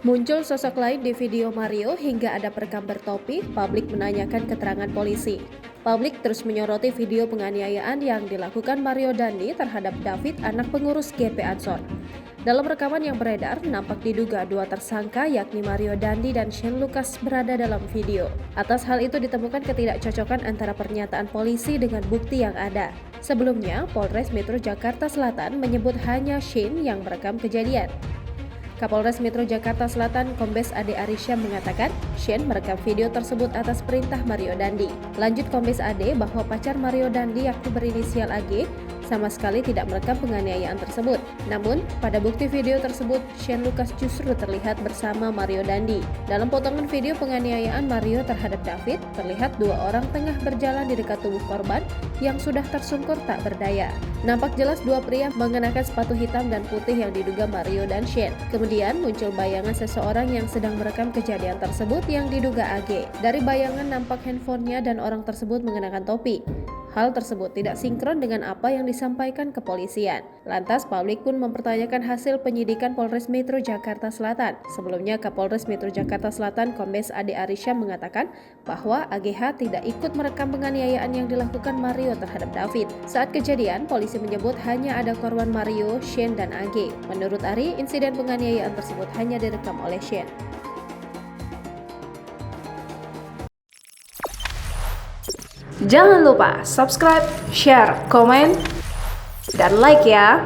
Muncul sosok lain di video Mario hingga ada perekam bertopi, publik menanyakan keterangan polisi. Publik terus menyoroti video penganiayaan yang dilakukan Mario Dandi terhadap David, anak pengurus GP Ansor. Dalam rekaman yang beredar, nampak diduga dua tersangka yakni Mario Dandi dan Shane Lucas berada dalam video. Atas hal itu ditemukan ketidakcocokan antara pernyataan polisi dengan bukti yang ada. Sebelumnya, Polres Metro Jakarta Selatan menyebut hanya Shane yang merekam kejadian. Kapolres Metro Jakarta Selatan Kombes Ade Arisya mengatakan Shane merekam video tersebut atas perintah Mario Dandi. Lanjut Kombes Ade bahwa pacar Mario Dandi yakni berinisial AG sama sekali tidak merekam penganiayaan tersebut. Namun, pada bukti video tersebut, Shane Lucas justru terlihat bersama Mario Dandi. Dalam potongan video penganiayaan Mario terhadap David, terlihat dua orang tengah berjalan di dekat tubuh korban yang sudah tersungkur tak berdaya. Nampak jelas dua pria mengenakan sepatu hitam dan putih yang diduga Mario dan Shane. Kemudian muncul bayangan seseorang yang sedang merekam kejadian tersebut yang diduga AG. Dari bayangan nampak handphonenya dan orang tersebut mengenakan topi. Hal tersebut tidak sinkron dengan apa yang disampaikan kepolisian. Lantas, publik pun mempertanyakan hasil penyidikan Polres Metro Jakarta Selatan. Sebelumnya, Kapolres Metro Jakarta Selatan Kombes Ade Arisya mengatakan bahwa AGH tidak ikut merekam penganiayaan yang dilakukan Mario terhadap David. Saat kejadian, polisi menyebut hanya ada korban Mario, Shane, dan AG. Menurut Ari, insiden penganiayaan tersebut hanya direkam oleh Shane. Jangan lupa subscribe, share, komen, dan like ya.